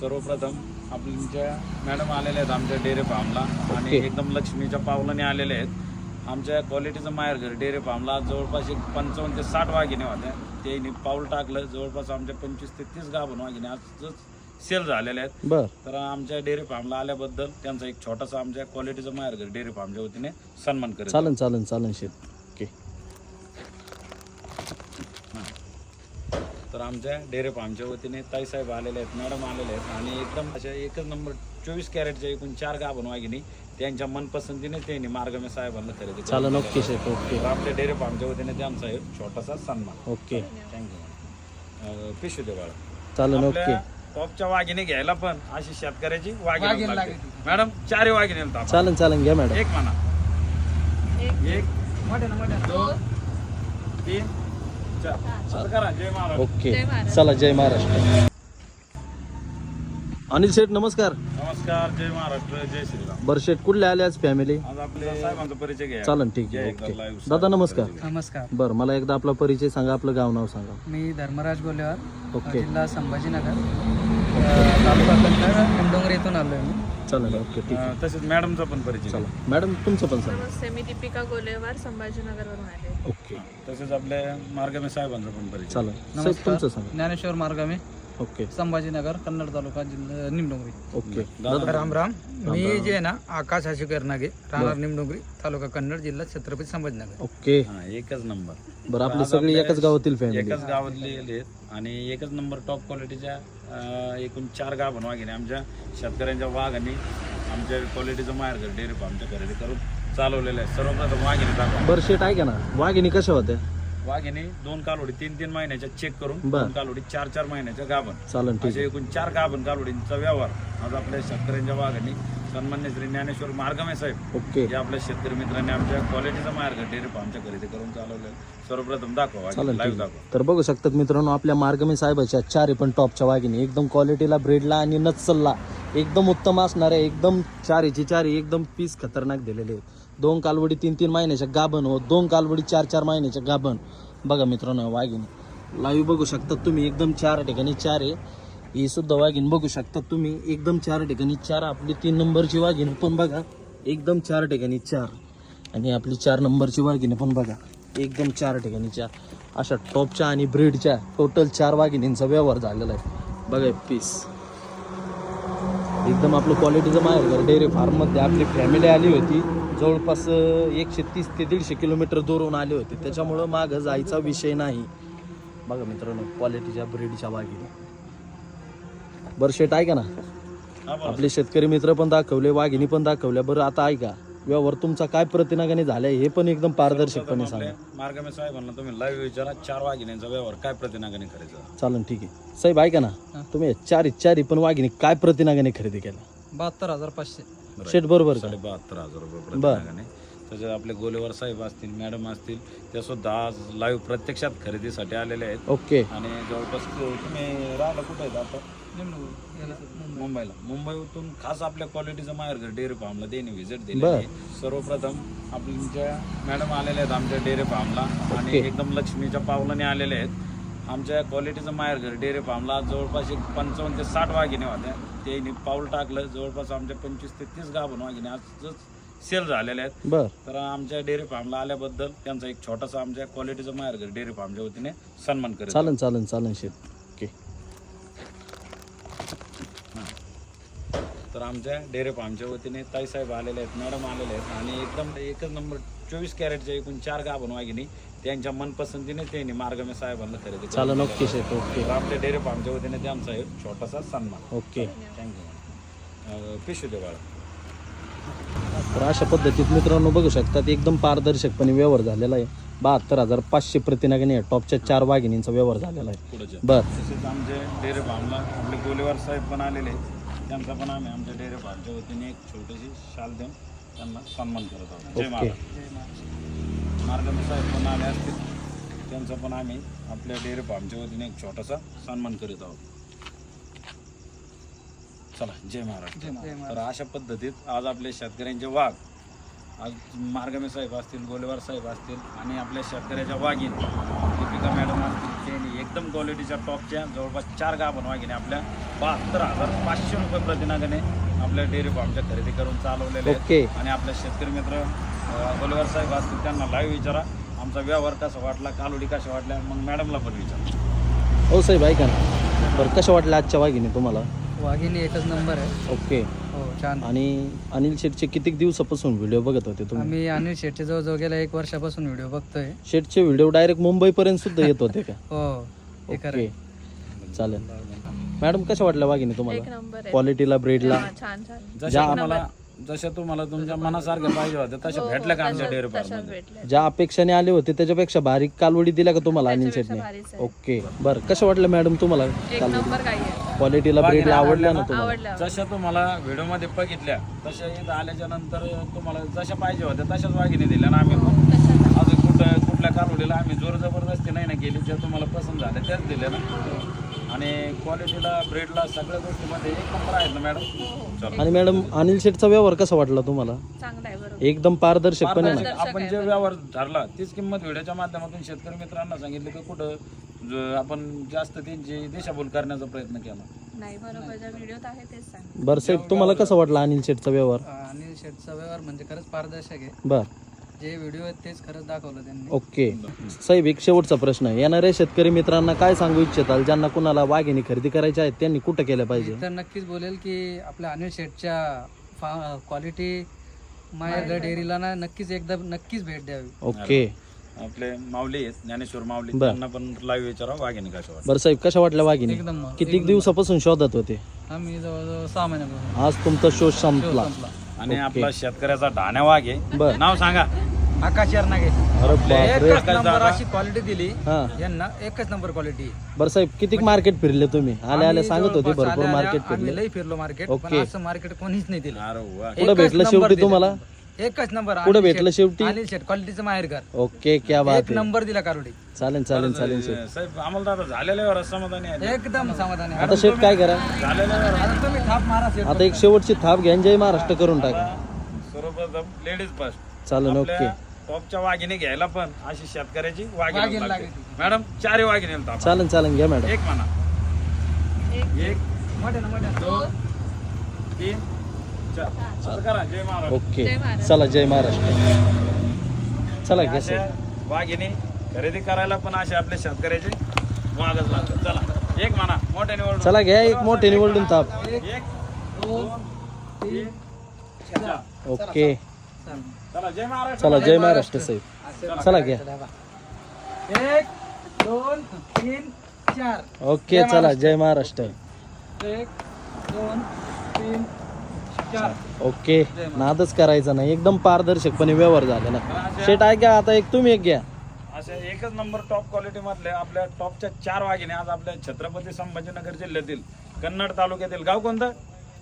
सर्वप्रथम आपल्या मॅडम आलेल्या आहेत आमच्या डेअरी फार्मला आणि एकदम लक्ष्मीच्या पावलाने आलेले आहेत. आमच्या क्वालिटीचं माहेरघर डेअरी फार्मला जवळपास 55 ते 60 वाघिणी होत्या. त्यांनी पाऊल टाकलं. जवळपास आमच्या 25 ते 30 गाभण वाघिणी आजच सेल झालेले आहेत. तर आमच्या डेअरी फार्मला आल्याबद्दल त्यांचा एक छोटासा आमच्या क्वालिटीचं माहेरघर डेअरी फार्मच्या वतीने सन्मान करेल. चालन शेत. ओके. तर आमच्या डेअरी फार्मच्या वतीने ताईसाहेब आलेले आहेत, मॅडम आलेले आहेत आणि एकदम अशा एकच नंबर 24 कॅरेटच्या एकूण 4 गाभण वाघिणी त्यांच्या मनपसंतीने त्यांनी मार्गमे साहेबांना खरेदी चालन. ओके शेत. ओके. तर आपल्या डेअरी फार्मच्या वतीने त्यांचा एक छोटासा सन्मान. ओके. थँक्यू. पिशू दे बाळा. चालन. ओके. टॉपच्या वाघिणी घ्यायला पण अशी शेतकऱ्याची वाघिणी लागते. मॅडम 4 वाघिणी चालन घ्या मॅडम. एक म्हणा. एक 2 3 4 करा. जय महाराज. ओके. चला जय महाराष्ट्र. अनिल शेठ नमस्कार. नमस्कार. जय महाराष्ट्र. जय श्रीराम. बरं शेठ कुठले आले आज फॅमिली? आज आपले साहेबांचा परिचय घ्या. चालन ठीक आहे. एकदा ओके. live दादा नमस्कार. नमस्कार. बरं मला एकदा आपला परिचय सांगा, आपलं गाव नाव सांगा. मी धर्मराज गोलेवार, ओके. जिल्हा संभाजीनगर, तालुका कन्नड, निमडोंगरी येथून आलो आहे मी. चालेल. ओके ठीक आहे. तसेच मॅडमचा पण परिचय. चला मॅडम तुमचं पण सांगा. नमस्ते, मी दीपिका गोलेवार, संभाजीनगरवरून आले. ओके. तसेच आपल्या मार्गमे साहेबांचा पण परिचय. चालेल. साहेब तुमचं सांगा. ज्ञानेश्वर मार्गमे, ओके. संभाजीनगर, कन्नड तालुका, जिल्हा निमडोंगरी. ओके. राम राम. मी जे आहे ना आकाश आशी करनागे, राहणार निमडोंगरी, तालुका कन्नड, जिल्हा छत्रपती संभाजीनगर. ओके. एकच नंबर. बरं आपली सगळी एकाच गावातील फॅमिली. एकाच गावातले आहेत आणि एकच नंबर टॉप क्वालिटीच्या एकूण 4 गाभण वाघिणी आमच्या शेतकऱ्यांच्या वाघांनी आमच्या क्वालिटीचं माहेरघर डेअरी फार्मच्या खरेदी करून चालवलेलं आहे. सर्वप्रथम वाघिणी दाखवा. बरं शेट आहे का ना, वाघिणी कशा होत्या? वाघिणी 2 कालोडी 3 महिन्याच्या चेक करून, बर. 2 कालोडी 4 महिन्याच्या गाभण, चालन ठीक असे आहे. एकूण 4 गाभण कालोडींचा व्यवहार आज आपल्या शेतकऱ्यांच्या वाघांनी सन्मान्य श्री ज्ञानेश्वर मार्गमे साहेब ओके. हे आपल्या शेतकरी मित्रांनी आमच्या क्वालिटीचा मार्ग डेअरी फार्मच्या खरेदी करून चालवलं. सर्वप्रथम दाखवा चालेल लाईव्ह ठीक दाखवा. आहे. तर बघू शकतात मित्रांनो आपल्या मार्गमे साहेबाच्या 4 पण टॉपच्या वाघिणी एकदम क्वालिटीला, ब्रेडला आणि नचलला एकदम उत्तम असणाऱ्या, एकदम 4 एकदम पीस खतरनाक दिलेले आहेत. 2 कालवडी 3 महिन्याच्या गाभण व 2 कालवडी 4 महिन्याच्या गाभण. बघा मित्रांनो वाघिणी लाईव्ह बघू शकता तुम्ही, एकदम 4 ठिकाणी 4 आहे. ही सुद्धा वाघिणी बघू शकता तुम्ही, एकदम 4 ठिकाणी 4. आपली 3 नंबरची वाघिणी पण बघा एकदम 4 ठिकाणी 4 आणि आपली 4 नंबरची वाघिणी पण बघा एकदम 4 ठिकाणी 4. अशा टॉपच्या आणि ब्रीडच्या टोटल 4 वाघिणींचा व्यवहार झालेला आहे. बघा पीस एकदम आपलं क्वालिटीचं माहेरघर डेअरी फार्ममध्ये आपली फॅमिली आली होती. जवळपास 130 ते 150 किलोमीटर दूरहून आले होते, त्याच्यामुळं मागं जायचा विषय नाही. बघा मित्रांनो क्वालिटीच्या ब्रीडच्या वाघिणी. बरं शेट आहे का ना, आपले शेतकरी मित्र पण दाखवले, वाघिणी पण दाखवल्या. बरं आता ऐका, व्यवहार तुमचा काय प्रतिनागाने झालाय हे पण एकदम पारदर्शकपणे सांगा. मार्गमे साहेबांना तुम्ही लाईव्ह विचारा 4 वाघिणींचा व्यवहार काय प्रतिनागाने करायचा. चालन ठीक आहे. साहेब ऐका ना, तुम्ही 4 पण वाघिणी काय प्रतिनागाने खरेदी केला? 72,500. शेट बरोबर का? 72,000 रुपये प्रतिनागाने. तसेच आपले गोलेवार साहेब असतील, मॅडम असतील, त्या सुद्धा आज लाईव्ह प्रत्यक्षात खरेदीसाठी आलेले आहेत. ओके. आणि जवळपास तुम्ही राहिला कुठे आहेत आता? मुंबईला. मुंबईतून खास आपल्या क्वालिटीचं माहेरघर डेअरी फार्मला त्यांनी व्हिजिट दिली. सर्वप्रथम आपल्या मॅडम आलेल्या आहेत आमच्या डेअरी फार्मला आणि एकदम लक्ष्मीच्या पावलाने आलेले आहेत. आमच्या क्वालिटीचं माहेरघर डेअरी फार्मला जवळपास 55 ते 60 वाघिणी होत्या. त्यांनी पाऊल टाकलं. जवळपास आमच्या 25 ते 30 गाभण वाघिणी आजच सेल झालेले आहेत. बर. तर आमच्या डेअरी फार्मला आल्याबद्दल त्यांचा एक छोटासा आमच्या क्वालिटीचं माहेरघर डेअरी फार्मच्या वतीने सन्मान करेल. चालन शेत. ओके. तर आमच्या डेअरी फार्मच्या वतीने ताईसाहेब आलेले आहेत, मॅडम आलेले आहेत आणि एकदम एकच नंबर 24 कॅरेटच्या एकूण 4 गाभण वाघिणी त्यांच्या मनपसंतीने त्यांनी मार्गमे साहेबांना खरेदी केली. चालन. ओके शेत. ओके. तर आपल्या डेअरी फार्मच्या वतीने त्यांचा एक छोटासा सन्मान. ओके. थँक्यू. पिशू दे बाळा. तर अशा पद्धतीत मित्रांनो बघू शकतात एकदम पारदर्शकपणे व्यवहार झालेला आहे. 72,500 प्रतिनागाने टॉपच्या 4 वाघिणींचा व्यवहार झालेला आहे. पुढे बर. तसेच आमचे डेअरी फार्मला आपले गोलेवार साहेब पण आलेले आहेत. त्यांचा पण आम्ही आमच्या डेअरी फार्मच्या वतीने एक छोटीशी शाल देऊन त्यांना सन्मान करत आहोत. जय महाराज. मार्गमे साहेब पण आले असतील, त्यांचा पण आम्ही आपल्या डेअरी फार्मच्या वतीने एक छोटासा सन्मान करीत आहोत. चला जय महाराज. तर अशा पद्धतीत आज आपल्या शेतकऱ्यांचे वाघ, आज मार्गमे साहेब असतील, गोलेवार साहेब असतील आणि आपल्या शेतकऱ्याच्या वाघीण दीपिका मॅडम असतील, त्यांनी एकदम क्वालिटीच्या टॉपच्या जवळपास 4 गाभण वाघिणी आपल्या 72,500 रुपये प्रतिनागाने आपल्या डेअरी फार्मच्या खरेदी करून चालवलेले ओके. आहेत. आणि आपले शेतकरी मित्र गोलेवार साहेब असतील त्यांना लाईव्ह विचारा आमचा व्यवहार कसा वाटला, कालोडी कशा वाटल्या, मग मॅडमला पण विचारा. हो साहेब ऐका ना, बरं कशा वाटल्या आजच्या वाघिणी तुम्हाला? वाघिणी एकच नंबर आहे. ओके. हो छान. आणि अनिल शेठचे किती दिवसापासून व्हिडिओ बघत होते तुम्ही? आम्ही अनिल शेट्टी जवळ गेल्या 1 वर्षापासून व्हिडिओ बघतोय. शेठचे व्हिडिओ डायरेक्ट मुंबईपर्यंत सुद्धा येत होते का? हो हे खरं ओके आहे. चालेल. मॅडम कशा वाटल्या वाघिणी एक तुम्हाला? नंबर आहे. क्वालिटीला, ब्रेडला? हा, छान छान. जशा तुम्हाला तुमच्या मनासारख्या पाहिजे होत्या तशा भेटल्या का आमच्या डेअरी तशाच फार्ममध्ये? भेटले. ज्या अपेक्षाने आले होते त्याच्यापेक्षा बारीक कालवडी दिल्या का तुम्हाला अनिल त्याच्यापेक्षा शेठने? भारीच आहे. ओके. बरं कशा वाटल्या मॅडम तुम्हाला एक कालवडी? नंबर काही आहे. क्वालिटीला, ब्रेडला आवडल्या ना तुम्हाला? आवडल्या. जशा तुम्हाला व्हिडिओमध्ये बघितल्या तशा इथं आल्याच्या नंतर तुम्हाला जशा पाहिजे होत्या तशाच वाघिणी दिल्या ना आम्ही. तशाच. अजून कुठल्या कालवडीला आम्ही जोर जबरदस्ती नाही ना केली, ज्या तुम्हाला पसंत झाल्या त्याच दिल्या ना. आणि क्वालिटीला, ब्रेडला सगळ्या गोष्टीमध्ये एक नंबर आहेत ना मॅडम. चला. आणि मॅडम अनिल शेठचा व्यवहार कसा वाटला तुम्हाला? चांगला आहे बरोबर. एकदम पारदर्शकपणे ना? पारदर्शक आपण जे व्यवहार ठरला तीच किंमत व्हिडिओच्या माध्यमातून शेतकरी मित्रांना सांगितलं की कुठं आपण जास्त त्यांची दिशाभूल करण्याचा प्रयत्न केला नाही, बरोबर ज्या व्हिडिओत आहे तेच सांग. बरं साहेब तुम्हाला कसा वाटला अनिल शेठचा व्यवहार? अनिल शेटचा व्यवहार म्हणजे खरंच पारदर्शक आहे. बर. जे व्हिडिओ आहेत तेच खरंच दाखवलं त्यांनी. ओके साहेब, एक शेवटचा प्रश्न आहे. येणाऱ्या शेतकरी मित्रांना काय सांगू इच्छिताल ज्यांना कुणाला वाघिणी खरेदी करायच्या आहेत त्यांनी कुठं केलं पाहिजे? तर नक्कीच बोलेल की आपल्या अनिल शेटच्या क्वालिटी माया डेअरीला ना नक्कीच भेट द्यावी. ओके. आपले माऊली आहेत ज्ञानेश्वर माऊली, बरं. त्यांना पण लाईव्ह विचारा वाघिणी कशा वाटत. बरं साहेब कशा वाटल्या वाघिणी? एकदम किती दिवसापासून शोधत होते? आम्ही जवळजवळ 6 महिन्यापासून. आज तुमचा शोध संपला. आणि आपला शेतकऱ्याचा ढाण्या वाघ आहे. बरं. नाव सांगा. आकाश यारनागे. अरे बापरे. एकच नंबर अशी क्वालिटी दिली हा. यांना, एकच नंबर क्वालिटी. बरं साहेब किती मार्केट फिरले तुम्ही? आले सांगत होते भरपूर मार्केट आम्ही फिरले. लई फिरलो मार्केट, पण ओके. असं मार्केट कोणीच नाही दिलं. अरे वा. कुठं एकच भेटलं नंबर शेवटी दिलं. तुम्हाला? एकच नंबर. कुठं भेटलं शेवटी? अनिल शेट क्वालिटीचं माहेरघर. ओके क्या बात एक आहे. नंबर दिला कारोडी. चालेल चालेल चालेल शेठ. साहेब आम्हाला आता झालेल्या व्यवहार समाधानी आहे. एकदम समाधानी आहे. आता शेठ काय करा, झालेल्या व्यवहार आता तुम्ही थाप मारा शेट. आता एक शेवटची थाप घ्या आणि जय महाराष्ट्र करून टाका. सर्वप्रथम लेडीज फर्स्ट. चालेल. ओके. टॉपच्या वाघिणी घ्यायला पण अशी शेतकऱ्याची वाघिणी वाघिणी लागते. लागते. मॅडम 4 वाघिणी ताप. चालेल चालेल घ्या मॅडम. एक म्हणा. एक मोठ्या ना मोठ्या. 2 3 4. असं करा. जय महाराज. ओके जय महाराष्ट्र. चला जय महाराष्ट्र. चला घ्या अशा सर. वाघिणी खरेदी करायला पण असे आपल्या शेतकऱ्याचे वाघच लागतात. चला एक म्हणा मोठ्याने ओरडून. चला घ्या एक मोठे निवडून ताप. 1 2 3 4. ओके चला जय महाराष्ट्र. चला जय महाराष्ट्र साहेब. चला घ्या. 1 2 3 4. ओके चला जय महाराष्ट्र. 1 2 3 4. ओके नादच करायचा नाही, एकदम पारदर्शकपणे व्यवहार झालेला. शेट आहे का? आता एक तुम्ही एक घ्या. अशा एकच नंबर टॉप क्वालिटी मधले आपल्या टॉपच्या 4 वाघिणी आज आपल्या छत्रपती संभाजीनगर जिल्ह्यातील कन्नड तालुक्यातील गाव कोणतं?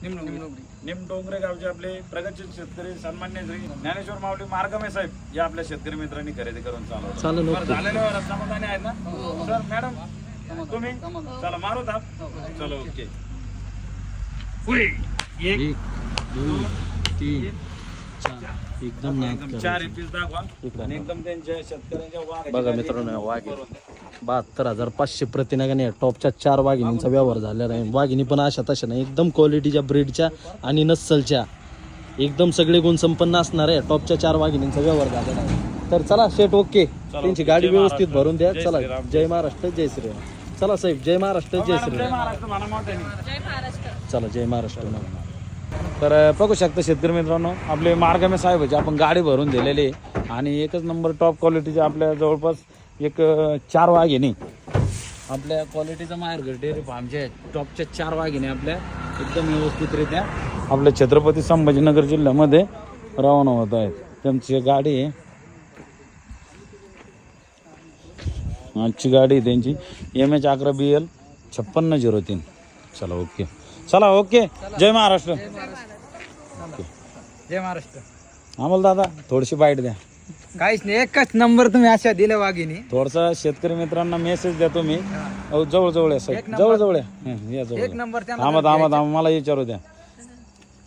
निमडोंगरे गावचे आपले प्रगतशील शेतकरी सन्मान्य श्री ज्ञानेश्वर माऊली मार्गमे साहेब या आपल्या शेतकरी मित्रांनी खरेदी करून चालवलं. चालेल. बरं, ओके झालेल्या वेळेला समाधानी आहेत ना सर? मॅडम तुम्ही चला मारू थाप. चलो ओके. पुढे 1 2 3 एकदम नाद एकदम करा. 4 पीस दाखवा आणि एकदम त्यांच्या शेतकऱ्यांच्या वाघ. बघा मित्रांनो वाघिणी 72,500 प्रतिनागाने टॉपच्या 4 वाघिणींचा व्यवहार झालेला आहे. वाघिणी पण अशा तशा नाही, एकदम क्वालिटीच्या, ब्रीडच्या आणि नस्सलच्या एकदम सगळे गुण संपन्न असणाऱ्या टॉपच्या 4 वाघिणींचा व्यवहार झालेला आहे. तर चला शेट ओके, त्यांची गाडी जय व्यवस्थित महाराष्ट्र. भरून द्या. जय चला श्रीराम. जय महाराष्ट्र जय श्रीराम. चला साहेब जय महाराष्ट्र जय जय श्रीराम. महाराष्ट्र म्हणा मोठ्याने. जय महाराष्ट्र. चला जय महाराष्ट्र. तर बघू शकता शेतकरी मित्रांनो आपले मार्गमे साहेबाची आपण गाडी भरून दिलेली आहे आणि एकच नंबर टॉप क्वालिटीचे आपल्या जवळपास एक 4 वाघिणी आपल्या क्वालिटीचा माहेरघर डेअरी फार्मचे टॉपच्या 4 वाघिणी आपल्या एकदम व्यवस्थितरित्या आपल्या छत्रपती संभाजीनगर जिल्ह्यामध्ये रवाना होत आहेत. त्यांची गाडी आहे, आजची गाडी आहे त्यांची MH 11 BL 5603. चला ओके. चला ओके. जय महाराष्ट्र. जय महाराष्ट्र. आम्हाला दादा थोडीशी बाईट द्या. काहीच नाही, एकच नंबर तुम्ही अशा दिल्या वाघिणी. थोडसा शेतकरी मित्रांना मेसेज द्या तुम्ही. जवळ जवळ या साहेब, जवळ जवळ या जवळ. एक नंबर त्यांना थांबा मला विचारू द्या.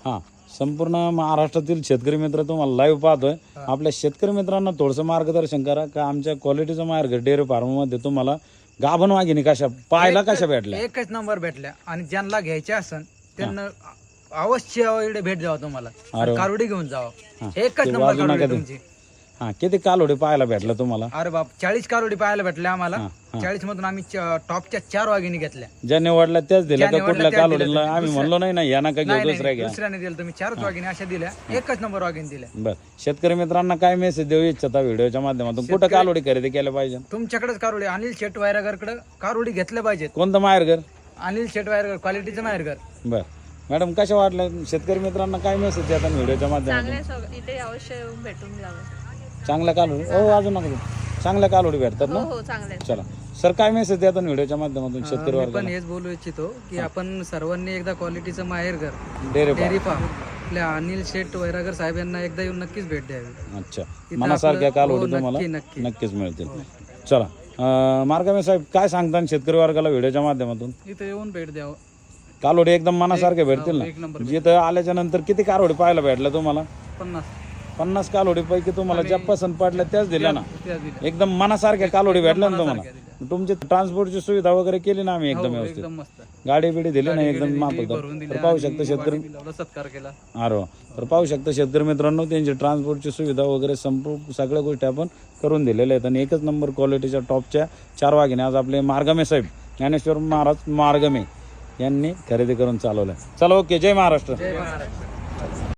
हां संपूर्ण महाराष्ट्रातील शेतकरी मित्र तुम्हाला लाईव्ह पाहतोय. आपल्या शेतकरी मित्रांना थोडंसं मार्गदर्शन करा का आमच्या क्वालिटीचं मार्ग डेअरी फार्ममध्ये तुम्हाला गाभण वाघिणी कशा पाहायला कशा भेटल्या? एकच नंबर भेटल्या आणि ज्यांना घ्यायच्या असन त्यांना अवश्य इकडे भेट द्यावा तुम्हाला आणि कारुडी घेऊन जावा. एकच नंबर वाजू कारुडी नका तुमची. हा किती कालोडी पाहायला भेटलं तुम्हाला? अरे बाप 40 कारुडी पाहायला भेटल्या आम्हाला. 40 मधून आम्ही टॉपच्या 4 वाघिणी घेतल्या. ज्या निवडल्या त्याच दिल्या का? ज्या निवडल्या कुठल्या त्याच कालोडीला दिल्या. आम्ही म्हणलो नाही ना या नका घेऊ, नाही, दुसऱ्या नाही, घ्या. दुसऱ्याने दिलं तुम्ही 4 वाघिणी अशा दिल्या. एकच नंबर वाघिणी दिल्या. बर शेतकरी मित्रांना काय मेसेज देऊ इच्छिता व्हिडिओच्या माध्यमातून? कुठं कालोडी खरेदी केल्या पाहिजे? तुमच्याकडेच कारुडी अनिल शेट वायरगरकडे कारुडी घेतल्या पाहिजेत. कोणतं माहेरघर? अनिल शेट वायरगर क्वालिटीचं माहेरगर. बर मॅडम कशा वाटल्या? शेतकरी मित्रांना काय मेसेज देतात व्हिडिओच्या माध्यमातून? चांगल्या इथे अवश्य येऊन भेटून जावं. चांगल्या कालोडी हो अजून नका देऊ. चांगल्या कालोडी भेटतात हो ना? हो चांगले आहेत. चला सर काय मेसेज देतात व्हिडिओच्या माध्यमातून शेतकरी मी पण वर्गाला? हेच बोलू इच्छितो की आपण सर्वांनी एकदा क्वालिटीचं माहेरघर डेअरी डेअरी फार्म आपल्या अनिल शेट वैरागर साहेब यांना एकदा येऊन नक्कीच भेट द्यावी. अच्छा मनासारख्या कालोडी हो, तुम्हाला नक्की. नक्कीच मिळतील. चला मार्गामे साहेब काय सांगतात शेतकरी वर्गाला व्हिडिओच्या माध्यमातून? इथं येऊन भेट द्यावं. कालोडी एकदम मनासारखे भेटतील एक ना? नंबर जिथं आल्याच्या नंतर किती कालोडी पाहायला भेटलं तुम्हाला? 50 कालोडी पैकी तुम्हाला ज्या पसंत पडल्या त्याच दिल्या ना? त्या दिल्या. एकदम मनासारख्या कालोडी भेटल्या ना तुम्हाला? तुमची ट्रान्सपोर्टची सुविधा वगैरे केली ना आम्ही एकदम व्यवस्थित? एकदम मस्त गाडी बिडी दिली ना एकदम माफक? भरून दिली तर पाहू शकता शेतकरी सत्कार केला. अरे तर पाहू शकता शेतकरी मित्रांनो त्यांची ट्रान्सपोर्टची सुविधा वगैरे संपूर्ण सगळ्या गोष्टी आपण करून दिलेल्या आहेत. आणि एकच नंबर क्वालिटीच्या टॉपच्या 4 वाघिणी आज आपले मार्गमे साहेब ज्ञानेश्वर महाराज मार्गमे यांनी खरेदी करून चालवलं. चला ओके, जय महाराष्ट्र.